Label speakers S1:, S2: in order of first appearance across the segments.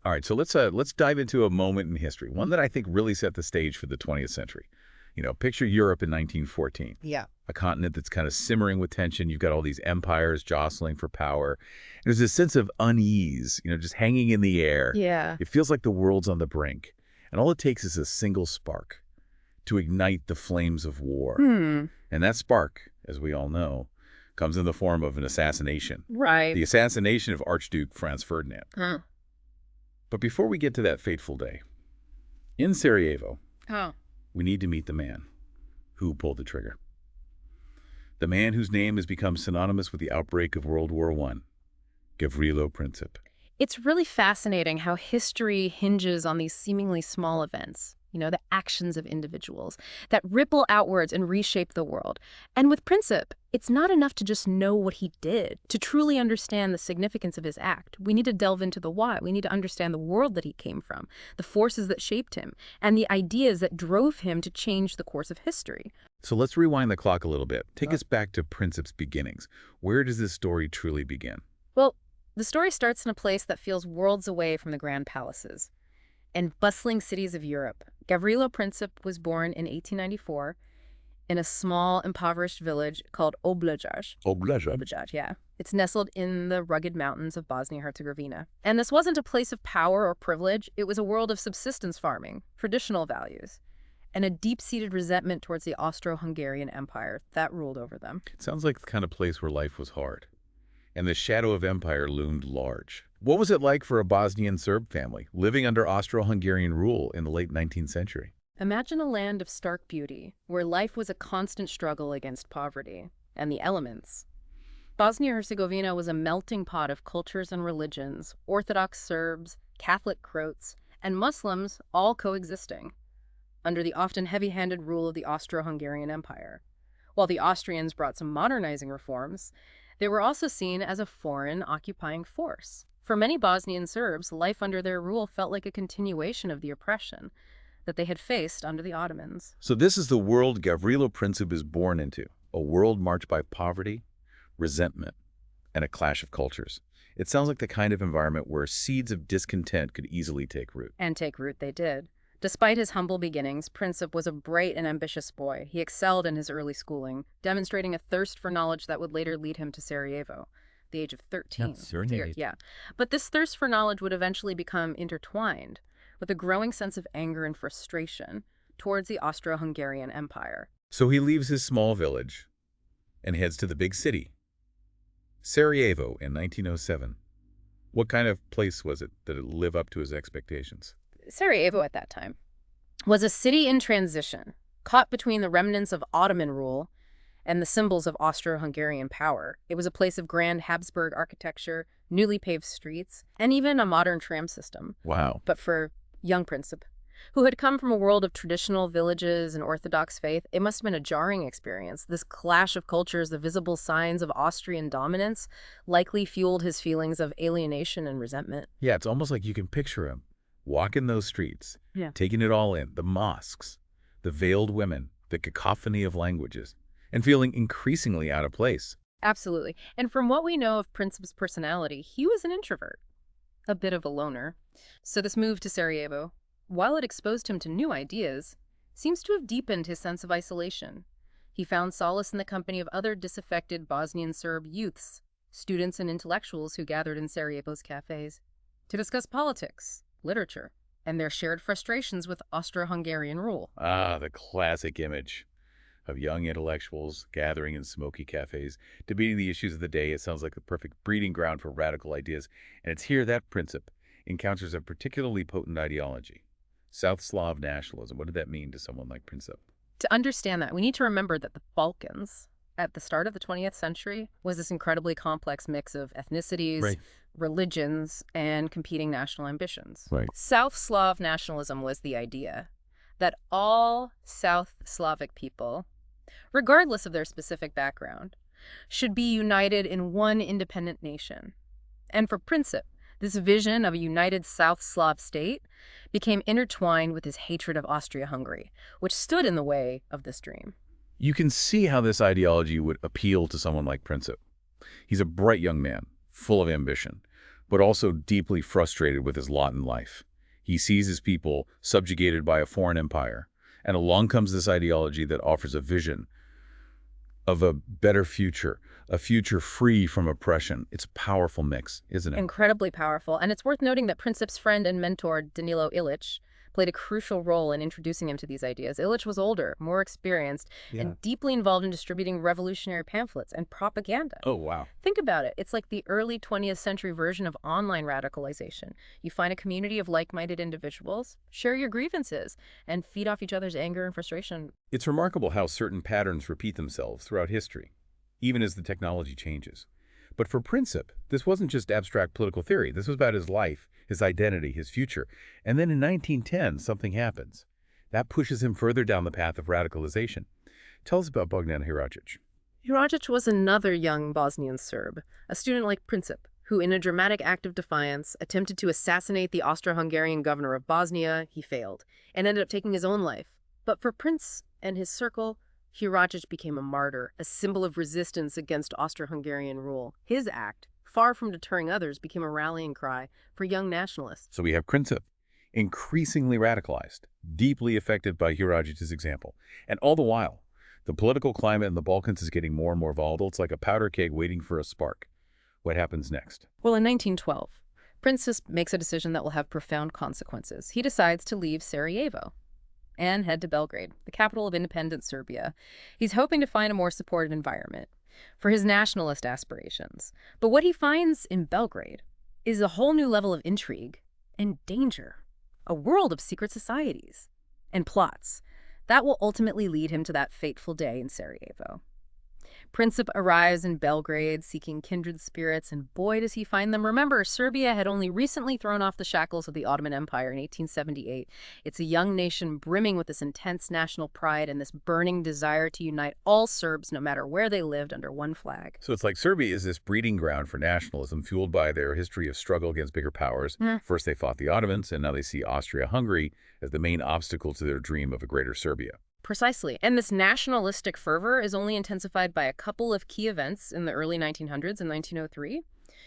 S1: All right, so let's dive into a moment in history, one that I think really set the stage for the 20th century. Picture Europe in 1914,
S2: Yeah.
S1: a continent that's kind of simmering with tension. You've got all these empires jostling for power. There's this sense of unease, just hanging in the air.
S2: Yeah.
S1: It feels like the world's on the brink, and all it takes is a single spark to ignite the flames of war.
S2: Hmm.
S1: And that spark, as we all know, comes in the form of an assassination.
S2: Right.
S1: The assassination of Archduke Franz Ferdinand.
S2: Huh.
S1: But before we get to that fateful day, in Sarajevo,
S2: Oh.
S1: we need to meet the man who pulled the trigger. The man whose name has become synonymous with the outbreak of World War I, Gavrilo Princip.
S2: It's really fascinating how history hinges on these seemingly small events, the actions of individuals that ripple outwards and reshape the world. And with Princip, it's not enough to just know what he did. To truly understand the significance of his act, we need to delve into the why. We need to understand the world that he came from, the forces that shaped him, and the ideas that drove him to change the course of history.
S1: So let's rewind the clock a little bit. Take us back to Princip's beginnings. Where does this story truly begin?
S2: Well, the story starts in a place that feels worlds away from the grand palaces and bustling cities of Europe. Gavrilo Princip was born in 1894 in a small, impoverished village called Oblajaj. Oblajaj, yeah. It's nestled in the rugged mountains of Bosnia-Herzegovina. And this wasn't a place of power or privilege. It was a world of subsistence farming, traditional values, and a deep-seated resentment towards the Austro-Hungarian Empire that ruled over them.
S1: It sounds like the kind of place where life was hard, and the shadow of empire loomed large. What was it like for a Bosnian Serb family living under Austro-Hungarian rule in the late 19th century?
S2: Imagine a land of stark beauty, where life was a constant struggle against poverty and the elements. Bosnia-Herzegovina was a melting pot of cultures and religions, Orthodox Serbs, Catholic Croats, and Muslims all coexisting, under the often heavy-handed rule of the Austro-Hungarian Empire. While the Austrians brought some modernizing reforms, they were also seen as a foreign occupying force. For many Bosnian Serbs, life under their rule felt like a continuation of the oppression that they had faced under the Ottomans.
S1: So this is the world Gavrilo Princip is born into, a world marked by poverty, resentment, and a clash of cultures. It sounds like the kind of environment where seeds of discontent could easily take root.
S2: And take root they did. Despite his humble beginnings, Princip was a bright and ambitious boy. He excelled in his early schooling, demonstrating a thirst for knowledge that would later lead him to Sarajevo, the age of 13. Yeah. But this thirst for knowledge would eventually become intertwined with a growing sense of anger and frustration towards the Austro-Hungarian Empire.
S1: So he leaves his small village and heads to the big city, Sarajevo, in 1907. What kind of place was it that it lived up to his expectations?
S2: Sarajevo at that time was a city in transition, caught between the remnants of Ottoman rule and the symbols of Austro-Hungarian power. It was a place of grand Habsburg architecture, newly paved streets, and even a modern tram system.
S1: Wow.
S2: But for young Princip, who had come from a world of traditional villages and Orthodox faith, it must have been a jarring experience. This clash of cultures, the visible signs of Austrian dominance, likely fueled his feelings of alienation and resentment.
S1: Yeah, it's almost like you can picture him walking those streets, taking it all in, the mosques, the veiled women, the cacophony of languages, and feeling increasingly out of place.
S2: Absolutely. And from what we know of Princip's personality, he was an introvert, a bit of a loner. So this move to Sarajevo, while it exposed him to new ideas, seems to have deepened his sense of isolation. He found solace in the company of other disaffected Bosnian Serb youths, students and intellectuals who gathered in Sarajevo's cafes to discuss politics, literature, and their shared frustrations with Austro-Hungarian rule.
S1: Ah, the classic image of young intellectuals gathering in smoky cafes, debating the issues of the day. It sounds like the perfect breeding ground for radical ideas. And it's here that Princip encounters a particularly potent ideology, South Slav nationalism. What did that mean to someone like Princip?
S2: To understand that, we need to remember that the Balkans, at the start of the 20th century, was this incredibly complex mix of ethnicities, religions, and competing national ambitions. South Slav nationalism was the idea that all South Slavic people, regardless of their specific background, should be united in one independent nation. And for Princip, this vision of a united South Slav state became intertwined with his hatred of Austria-Hungary, which stood in the way of this dream.
S1: You can see how this ideology would appeal to someone like Princip. He's a bright young man, full of ambition, but also deeply frustrated with his lot in life. He sees his people subjugated by a foreign empire, and along comes this ideology that offers a vision of a better future, a future free from oppression. It's a powerful mix, isn't it?
S2: Incredibly powerful. And it's worth noting that Princip's friend and mentor, Danilo Ilic, played a crucial role in introducing him to these ideas. Ilic was older, more experienced, and deeply involved in distributing revolutionary pamphlets and propaganda.
S1: Oh, wow.
S2: Think about it. It's like the early 20th century version of online radicalization. You find a community of like-minded individuals, share your grievances, and feed off each other's anger and frustration.
S1: It's remarkable how certain patterns repeat themselves throughout history, even as the technology changes. But for Princip, this wasn't just abstract political theory. This was about his life, his identity, his future. And then in 1910, something happens. That pushes him further down the path of radicalization. Tell us about Bogdan Hirajic.
S2: Hirajic was another young Bosnian Serb, a student like Princip, who in a dramatic act of defiance attempted to assassinate the Austro-Hungarian governor of Bosnia. He failed, and ended up taking his own life. But for Prince and his circle, Hirajic became a martyr, a symbol of resistance against Austro-Hungarian rule. His act, far from deterring others, became a rallying cry for young nationalists.
S1: So we have Princip, increasingly radicalized, deeply affected by Hirajic's example. And all the while, the political climate in the Balkans is getting more and more volatile. It's like a powder keg waiting for a spark. What happens next?
S2: Well, in 1912, Princip makes a decision that will have profound consequences. He decides to leave Sarajevo and head to Belgrade, the capital of independent Serbia. He's hoping to find a more supportive environment for his nationalist aspirations. But what he finds in Belgrade is a whole new level of intrigue and danger, a world of secret societies and plots that will ultimately lead him to that fateful day in Sarajevo. Princip arrives in Belgrade seeking kindred spirits, and boy, does he find them. Remember, Serbia had only recently thrown off the shackles of the Ottoman Empire in 1878. It's a young nation brimming with this intense national pride and this burning desire to unite all Serbs, no matter where they lived, under one flag.
S1: So it's like Serbia is this breeding ground for nationalism, fueled by their history of struggle against bigger powers. First they fought the Ottomans, and now they see Austria-Hungary as the main obstacle to their dream of a greater Serbia.
S2: Precisely. And this nationalistic fervor is only intensified by a couple of key events in the early 1900s. In 1903,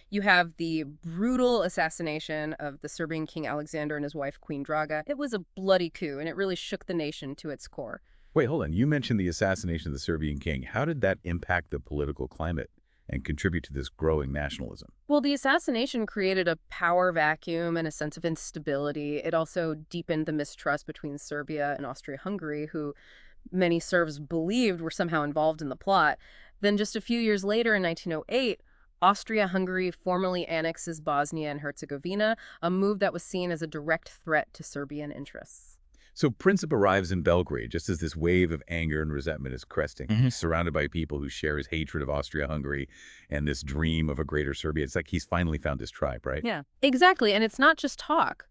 S2: you have the brutal assassination of the Serbian King Alexander and his wife, Queen Draga. It was a bloody coup, and it really shook the nation to its core.
S1: Wait, hold on. You mentioned the assassination of the Serbian king. How did that impact the political climate and contribute to this growing nationalism?
S2: Well, the assassination created a power vacuum and a sense of instability. It also deepened the mistrust between Serbia and Austria-Hungary, who many Serbs believed were somehow involved in the plot. Then just a few years later, in 1908, Austria-Hungary formally annexes Bosnia and Herzegovina, a move that was seen as a direct threat to Serbian interests.
S1: So Princip arrives in Belgrade just as this wave of anger and resentment is cresting. He's surrounded by people who share his hatred of Austria-Hungary and this dream of a greater Serbia. It's like he's finally found his tribe, right?
S2: Yeah, exactly. And it's not just talk.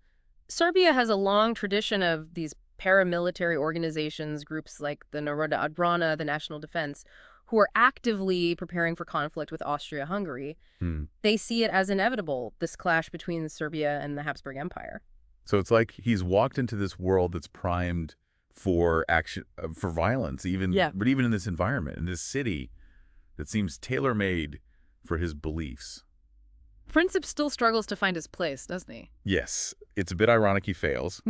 S2: Serbia has a long tradition of these paramilitary organizations, groups like the Narodna Odbrana, the National Defense, who are actively preparing for conflict with Austria-Hungary. They see it as inevitable, this clash between Serbia and the Habsburg Empire.
S1: So it's like he's walked into this world that's primed for action, for violence, but even in this environment, in this city that seems tailor-made for his beliefs.
S2: Princip still struggles to find his place, doesn't he?
S1: Yes. It's a bit ironic he fails.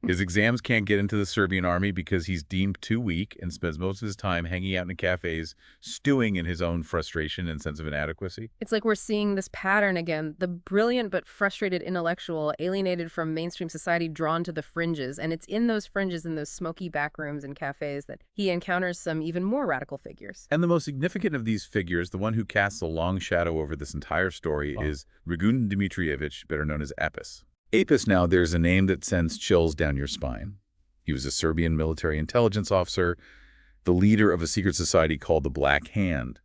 S1: His exams can't get into the Serbian army because he's deemed too weak and spends most of his time hanging out in cafes, stewing in his own frustration and sense of inadequacy.
S2: It's like we're seeing this pattern again. The brilliant but frustrated intellectual, alienated from mainstream society, drawn to the fringes. And it's in those fringes, in those smoky back rooms and cafes, that he encounters some even more radical figures.
S1: And the most significant of these figures, the one who casts a long shadow over this entire story, is Dragun Dmitrievich, better known as Apis. Apis, now, there's a name that sends chills down your spine. He was a Serbian military intelligence officer, the leader of a secret society called the Black Hand.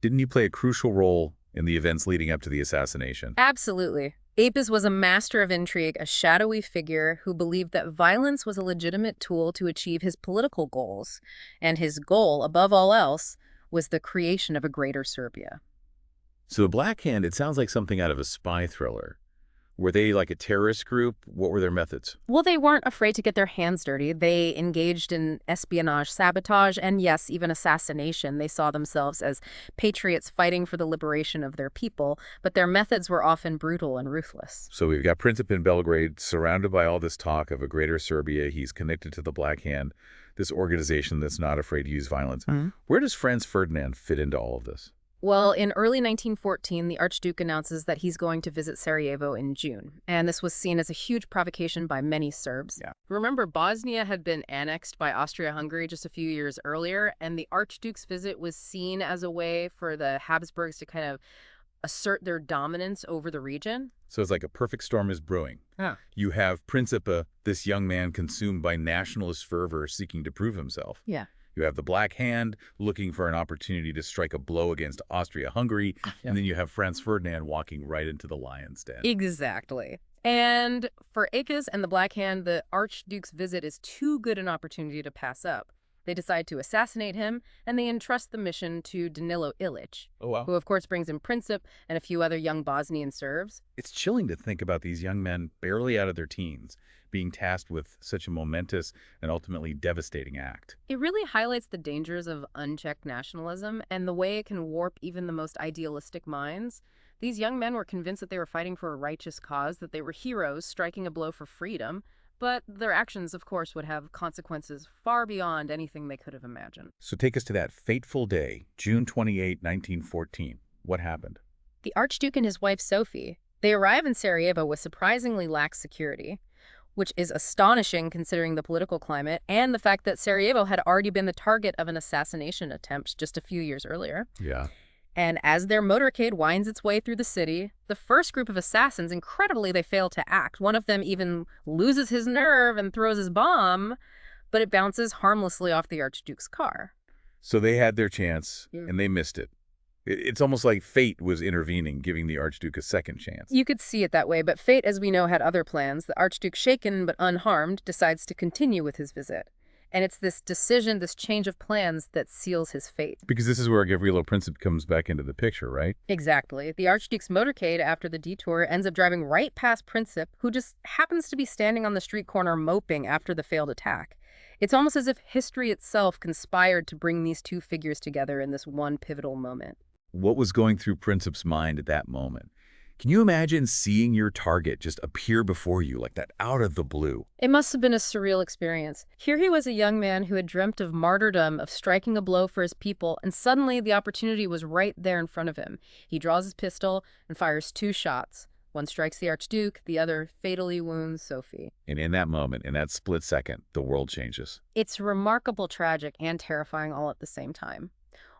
S1: Didn't he play a crucial role in the events leading up to the assassination?
S2: Absolutely. Apis was a master of intrigue, a shadowy figure who believed that violence was a legitimate tool to achieve his political goals. And his goal, above all else, was the creation of a greater Serbia.
S1: So the Black Hand, it sounds like something out of a spy thriller. Were they like a terrorist group? What were their methods?
S2: Well, they weren't afraid to get their hands dirty. They engaged in espionage, sabotage, and yes, even assassination. They saw themselves as patriots fighting for the liberation of their people, but their methods were often brutal and ruthless.
S1: So we've got Princip in Belgrade, surrounded by all this talk of a greater Serbia. He's connected to the Black Hand, this organization that's not afraid to use violence. Where does Franz Ferdinand fit into all of this?
S2: Well, in early 1914, the Archduke announces that he's going to visit Sarajevo in June, and this was seen as a huge provocation by many Serbs.
S1: Yeah.
S2: Remember, Bosnia had been annexed by Austria-Hungary just a few years earlier, and the Archduke's visit was seen as a way for the Habsburgs to kind of assert their dominance over the region.
S1: So it's like a perfect storm is brewing.
S2: Yeah.
S1: You have Princip, this young man consumed by nationalist fervor seeking to prove himself.
S2: Yeah.
S1: You have the Black Hand looking for an opportunity to strike a blow against Austria-Hungary, and then you have Franz Ferdinand walking right into the lion's den.
S2: Exactly. And for Akis and the Black Hand, the Archduke's visit is too good an opportunity to pass up. They decide to assassinate him, and they entrust the mission to Danilo Ilic, who of course brings in Princip and a few other young Bosnian Serbs.
S1: It's chilling to think about these young men barely out of their teens being tasked with such a momentous and ultimately devastating act.
S2: It really highlights the dangers of unchecked nationalism and the way it can warp even the most idealistic minds. These young men were convinced that they were fighting for a righteous cause, that they were heroes striking a blow for freedom, but their actions, of course, would have consequences far beyond anything they could have imagined.
S1: So take us to that fateful day, June 28, 1914. What happened?
S2: The Archduke and his wife, Sophie, they arrive in Sarajevo with surprisingly lax security, which is astonishing considering the political climate and the fact that Sarajevo had already been the target of an assassination attempt just a few years earlier.
S1: Yeah.
S2: And as their motorcade winds its way through the city, the first group of assassins, incredibly, they fail to act. One of them even loses his nerve and throws his bomb, but it bounces harmlessly off the Archduke's car.
S1: So they had their chance, and they missed it. It's almost like fate was intervening, giving the Archduke a second chance.
S2: You could see it that way, but fate, as we know, had other plans. The Archduke, shaken but unharmed, decides to continue with his visit. And it's this decision, this change of plans, that seals his fate.
S1: Because this is where Gavrilo Princip comes back into the picture, right?
S2: Exactly. The Archduke's motorcade, after the detour, ends up driving right past Princip, who just happens to be standing on the street corner moping after the failed attack. It's almost as if history itself conspired to bring these two figures together in this one pivotal moment.
S1: What was going through Princip's mind at that moment? Can you imagine seeing your target just appear before you like that out of the blue?
S2: It must have been a surreal experience. Here he was, a young man who had dreamt of martyrdom, of striking a blow for his people, and suddenly the opportunity was right there in front of him. He draws his pistol and fires 2 shots. One strikes the Archduke, the other fatally wounds Sophie.
S1: And in that moment, in that split second, the world changes.
S2: It's remarkable, tragic, and terrifying all at the same time.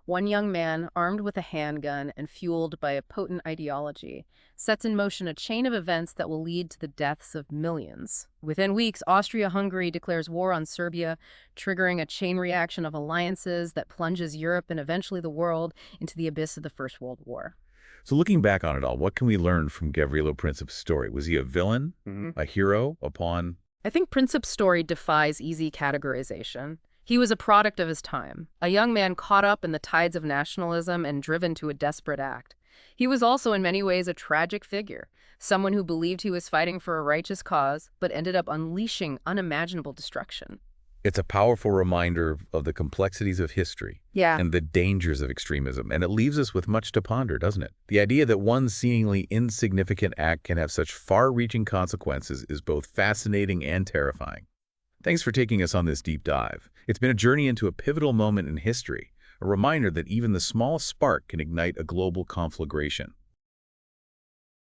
S2: One young man, armed with a handgun and fueled by a potent ideology, sets in motion a chain of events that will lead to the deaths of millions. Within weeks, Austria-Hungary declares war on Serbia, triggering a chain reaction of alliances that plunges Europe and eventually the world into the abyss of the First World War.
S1: So looking back on it all, what can we learn from Gavrilo Princip's story? Was he a villain, a hero, a pawn?
S2: I think Princip's story defies easy categorization. He was a product of his time, a young man caught up in the tides of nationalism and driven to a desperate act. He was also in many ways a tragic figure, someone who believed he was fighting for a righteous cause, but ended up unleashing unimaginable destruction.
S1: It's a powerful reminder of the complexities of history and the dangers of extremism, and it leaves us with much to ponder, doesn't it? The idea that one seemingly insignificant act can have such far-reaching consequences is both fascinating and terrifying. Thanks for taking us on this deep dive. It's been a journey into a pivotal moment in history, a reminder that even the smallest spark can ignite a global conflagration.